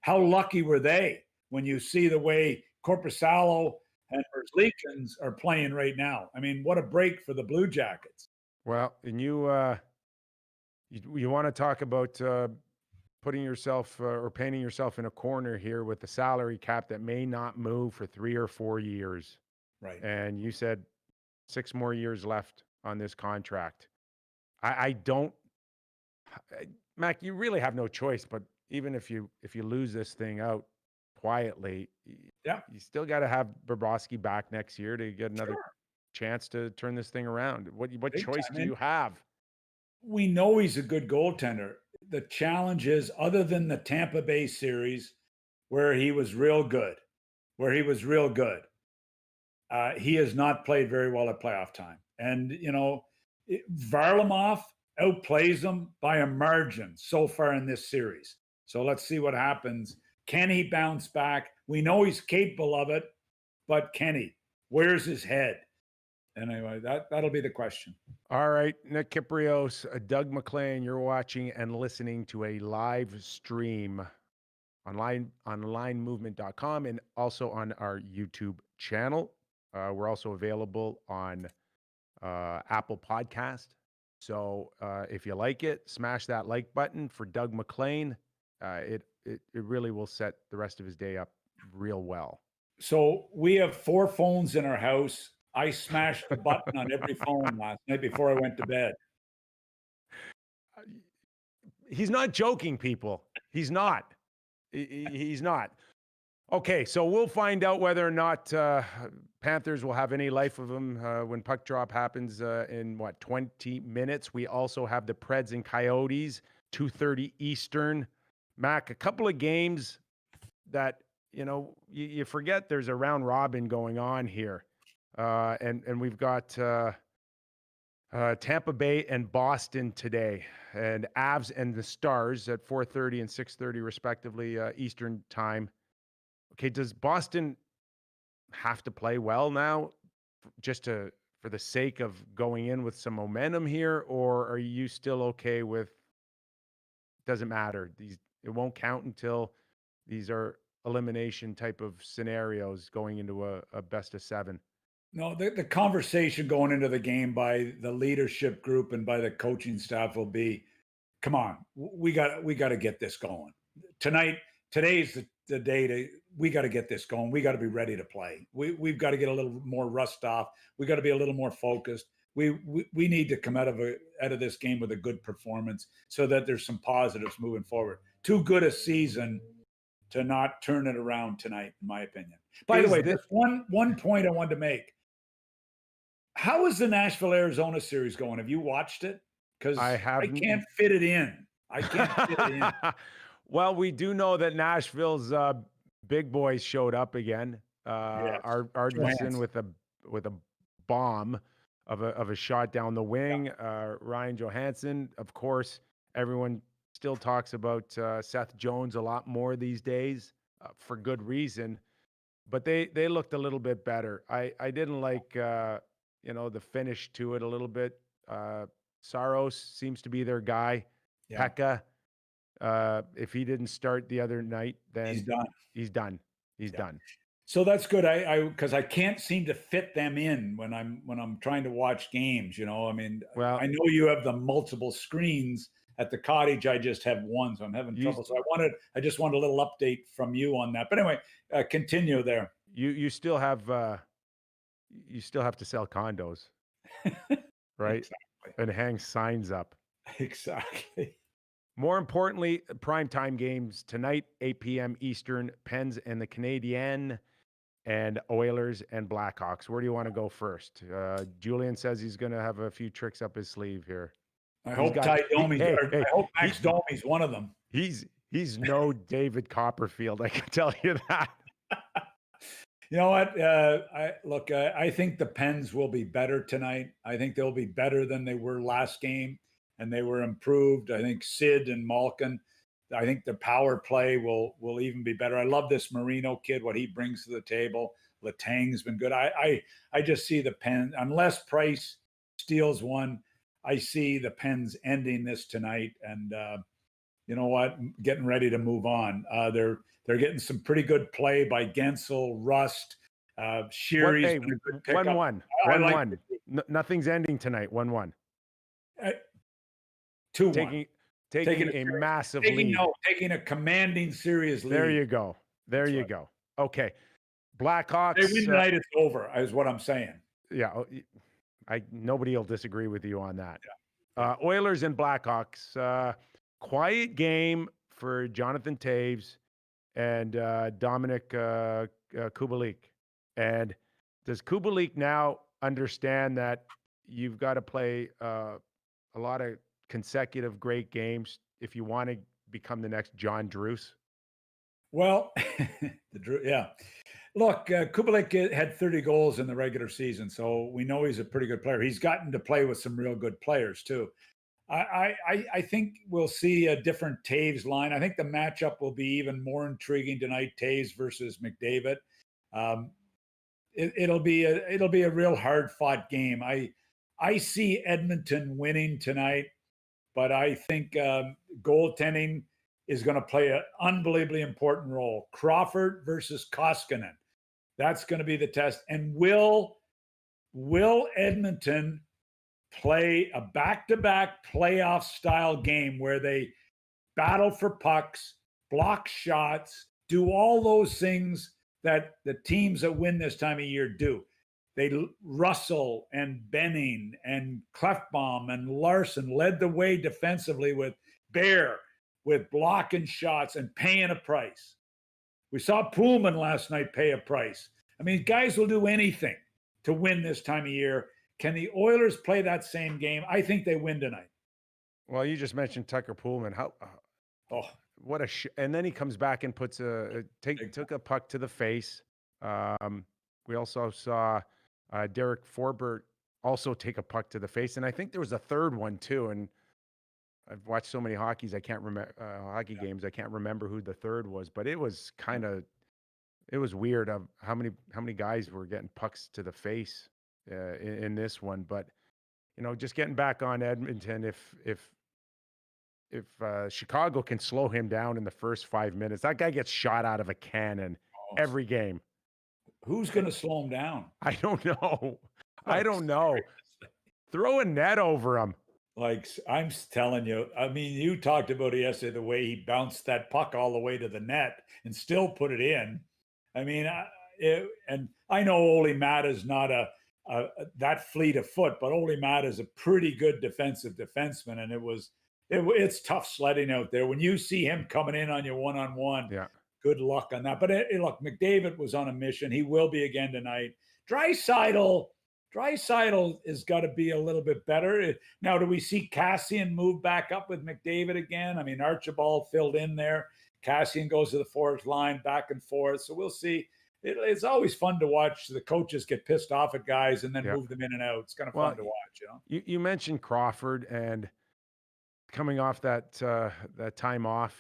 How lucky were they when you see the way Korpisalo and Verzlikins are playing right now? I mean, what a break for the Blue Jackets. Well, and you want to talk about putting yourself or painting yourself in a corner here with the salary cap that may not move for 3 or 4 years. Right. And you said 6 more years left on this contract. I don't, Mac, you really have no choice. But even if you lose this thing out quietly, you still got to have Bobrovsky back next year to get another chance to turn this thing around. What choice do you have? We know he's a good goaltender. The challenge is, other than the Tampa Bay series, where he was real good, he has not played very well at playoff time. And, Varlamov outplays him by a margin so far in this series. So let's see what happens. Can he bounce back? We know he's capable of it, but can he? Where's his head? Anyway, that'll be the question. All right, Nick Kypreos, Doug Maclean, you're watching and listening to a live stream online, onlinemovement.com, and also on our YouTube channel. We're also available on Apple Podcast. So if you like it, smash that like button for Doug Maclean. It really will set the rest of his day up real well. So we have 4 phones in our house. I smashed the button on every phone last night before I went to bed. He's not joking, people. He's not. He's not. Okay, so we'll find out whether or not Panthers will have any life of them when puck drop happens in, 20 minutes. We also have the Preds and Coyotes, 2:30 Eastern. Mac, a couple of games that, you forget there's a round robin going on here. And we've got Tampa Bay and Boston today, and Avs and the Stars at 4:30 and 6:30 respectively, Eastern time. Okay, does Boston have to play well now just for the sake of going in with some momentum here, or are you still okay with doesn't matter? It won't count until these are elimination type of scenarios going into a best of 7. No, the conversation going into the game by the leadership group and by the coaching staff will be, come on, we got to get this going. Today's the day we got to get this going. We got to be ready to play. We've got to get a little more rust off. We got to be a little more focused. We need to come out of this game with a good performance so that there's some positives moving forward. Too good a season to not turn it around tonight, in my opinion. By the way, there's one point I wanted to make. How is the Nashville Arizona series going? Have you watched it? Because I can't fit it in. Well, we do know that Nashville's big boys showed up again. Yes. Arvidsson with a bomb of a shot down the wing. Yeah. Ryan Johansson, of course, everyone still talks about Seth Jones a lot more these days for good reason. But they looked a little bit better. I didn't like the finish to it a little bit. Saros seems to be their guy. Yeah. Pekka, if he didn't start the other night, then he's done. He's done. So that's good. Because I can't seem to fit them in when I'm trying to watch games. I mean, I know you have the multiple screens at the cottage. I just have one, so I'm having trouble. So I just wanted a little update from you on that. But anyway, continue there. You still have to sell condos, right? Exactly. And hang signs up. Exactly. More importantly, primetime games tonight, 8 p.m. Eastern, Pens and the Canadiens, and Oilers and Blackhawks. Where do you want to go first? Julian says he's going to have a few tricks up his sleeve here. I hope Ty Domi, I hope Max Domi's one of them. He's no David Copperfield, I can tell you that. You know what? I think the Pens will be better tonight. I think they'll be better than they were last game, and they were improved. I think Sid and Malkin, I think the power play will even be better. I love this Marino kid, what he brings to the table. Letang's been good. I just see the Pens, unless Price steals one, I see the Pens ending this tonight, and you know what? Getting ready to move on. They're getting some pretty good play by Gensel, Rust, Sheary's 1-1. 1-1. Nothing's ending tonight. 1-1. 2-1. Taking a massive lead. Taking a commanding, serious lead. There you go. There you go. Okay. Blackhawks. They win tonight, it's over, is what I'm saying. Yeah. Nobody will disagree with you on that. Yeah. Oilers and Blackhawks. Quiet game for Jonathan Taves and Dominic Kubalik. And does Kubalik now understand that you've got to play a lot of consecutive great games if you want to become the next John Druce? Well, yeah. Look, Kubalik had 30 goals in the regular season, so we know he's a pretty good player. He's gotten to play with some real good players too. I think we'll see a different Taves line. I think the matchup will be even more intriguing tonight. Taves versus McDavid. Um, it'll be a real hard fought game. I see Edmonton winning tonight, but I think goaltending is going to play an unbelievably important role. Crawford versus Koskinen. That's going to be the test. And will Edmonton play a back-to-back playoff style game where they battle for pucks, block shots, do all those things that the teams that win this time of year do? Russell and Benning and Klefbom and Larson led the way defensively with Bear, with blocking shots and paying a price. We saw Pullman last night pay a price. I mean, guys will do anything to win this time of year. Can the Oilers play that same game? I think they win tonight. Well, you just mentioned Tucker Pullman. What a and then he comes back and puts took a puck to the face. We also saw Derek Forbert also take a puck to the face, and I think there was a third one too. And I've watched so many games, I can't remember who the third was, but it was weird of how many guys were getting pucks to the face in this one. But just getting back on Edmonton, if Chicago can slow him down in the first 5 minutes, that guy gets shot out of a cannon every game. Who's going to slow him down? I don't know. I don't know. Throw a net over him. Like, I'm telling you, I mean, you talked about it yesterday, the way he bounced that puck all the way to the net and still put it in. I mean, and I know Ole Mata's not that fleet of foot, but Ole Mata is a pretty good defensive defenseman, and it's tough sledding out there when you see him coming in on your one-on-one. Yeah. Good luck on that. But look, McDavid was on a mission. He will be again tonight. Draisaitl has got to be a little bit better. Now, do we see Cassian move back up with McDavid again? I mean, Archibald filled in there. Cassian goes to the fourth line, back and forth. So we'll see. It's always fun to watch the coaches get pissed off at guys and then move them in and out. It's kind of fun to watch. You mentioned Crawford, and coming off that time off,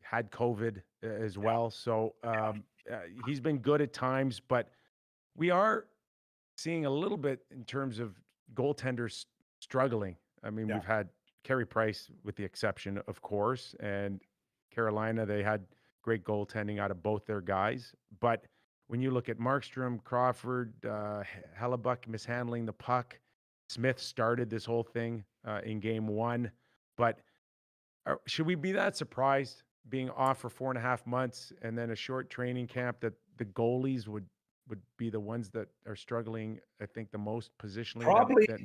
had COVID as well. So he's been good at times, but we are seeing a little bit in terms of goaltenders struggling. I mean, we've had Carey Price with the exception, of course, and Carolina, they had great goaltending out of both their guys. But when you look at Markstrom, Crawford, Hellebuck mishandling the puck, Smith started this whole thing in game one. But should we be that surprised being off for 4.5 months and then a short training camp that the goalies would be the ones that are struggling, I think, the most positionally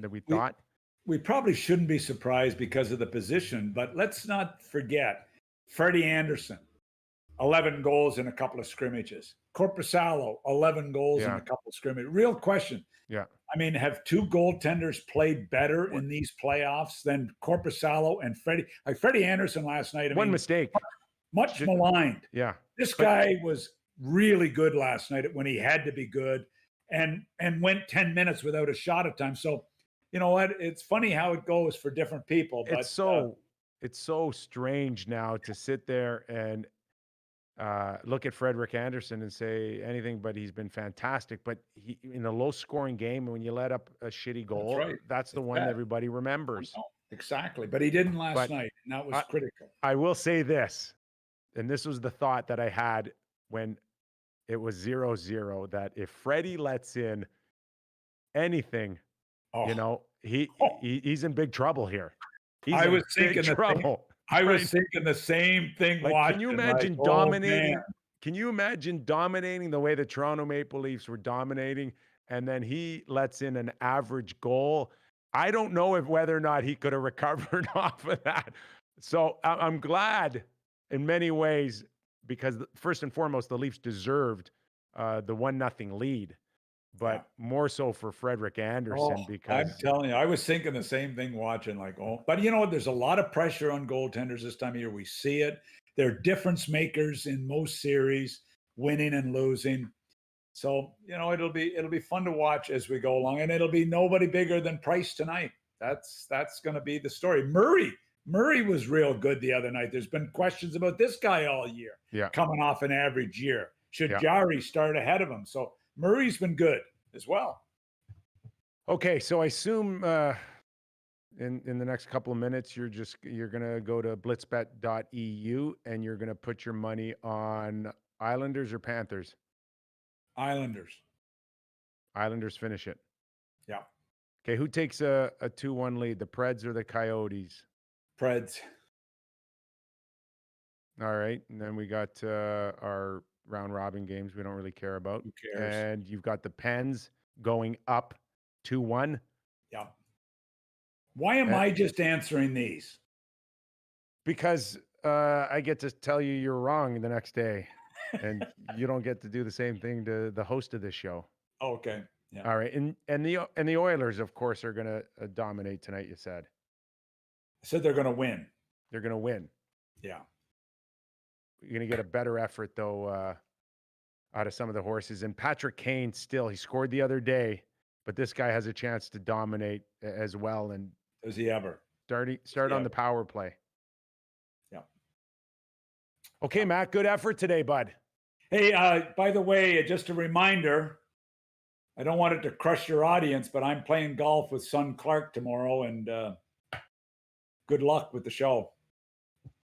that we thought? We probably shouldn't be surprised because of the position, but let's not forget Freddie Anderson, 11 goals in a couple of scrimmages. Korpisalo, 11 goals in a couple of scrimmages. Real question. Yeah. I mean, have two goaltenders played better in these playoffs than Korpisalo and Freddie? Like Freddie Anderson last night. One mistake. Much maligned. Yeah. This guy was really good last night when he had to be good and went 10 minutes without a shot at time. So, you know what? It's funny how it goes for different people. But it's so strange now to sit there and look at Frederik Andersen and say anything, but he's been fantastic. But he, in a low-scoring game, when you let up a shitty goal, that's the one everybody remembers. Exactly. But he didn't last night, and that was critical. I will say this, and this was the thought that I had when it was 0-0, that if Freddie lets in anything, he's in big trouble here. I was thinking the same thing. Like, can you imagine dominating? Can you imagine dominating the way the Toronto Maple Leafs were dominating, and then he lets in an average goal? I don't know whether or not he could have recovered off of that. So I'm glad in many ways, because first and foremost, the Leafs deserved the 1-0 lead. But more so for Frederik Andersen, because I'm telling you, I was thinking the same thing watching, but you know what? There's a lot of pressure on goaltenders this time of year. We see it. They're difference makers in most series, winning and losing. So, it'll be fun to watch as we go along, and it'll be nobody bigger than Price tonight. That's going to be the story. Murray was real good the other night. There's been questions about this guy all year, coming off an average year. Should Jari start ahead of him? So Murray's been good as well. Okay, so I assume in the next couple of minutes you're gonna go to blitzbet.eu and you're gonna put your money on Islanders or Panthers. Islanders finish it. Yeah. Okay, who takes a 2-1 lead, the Preds or the Coyotes? Preds. All right, and then we got our round robin games we don't really care about. Who cares? And you've got the Pens going up 2-1. Yeah. Why am I just answering these? Because I get to tell you you're wrong the next day, and you don't get to do the same thing to the host of this show. Okay. Yeah. All right, and the Oilers, of course, are going to dominate tonight. You said. I said they're going to win. They're going to win. Yeah. You're going to get a better effort though out of some of the horses. And Patrick Kane he scored the other day, but this guy has a chance to dominate as well. And does he ever? Start on the power play. Yeah. Okay, Matt, good effort today, bud. Hey, by the way, just a reminder, I don't want it to crush your audience, but I'm playing golf with Son Clark tomorrow, and good luck with the show.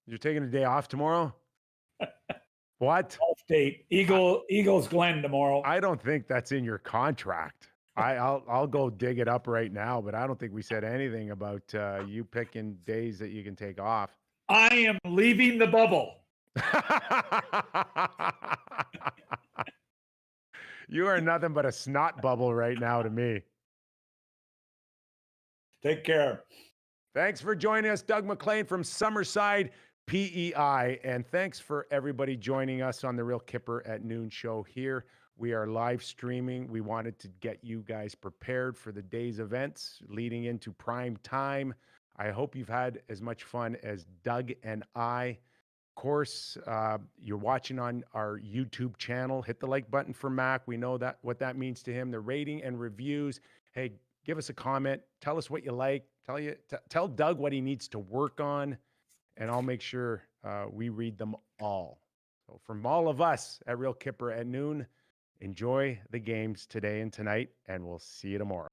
You're taking a day off tomorrow? What? Golf date. Eagles Glen tomorrow. I don't think that's in your contract. I'll go dig it up right now, but I don't think we said anything about you picking days that you can take off. I am leaving the bubble. You are nothing but a snot bubble right now to me. Take care. Thanks for joining us, Doug Maclean from Summerside, PEI. And thanks for everybody joining us on the Real Kyper at Noon show here. We are live streaming. We wanted to get you guys prepared for the day's events leading into prime time. I hope you've had as much fun as Doug and I. Of course, you're watching on our YouTube channel. Hit the like button for Mac. We know what that means to him. The rating and reviews. Hey, give us a comment. Tell us what you like. Tell Doug what he needs to work on, and I'll make sure we read them all. So from all of us at Real Kyper at Noon, enjoy the games today and tonight, and we'll see you tomorrow.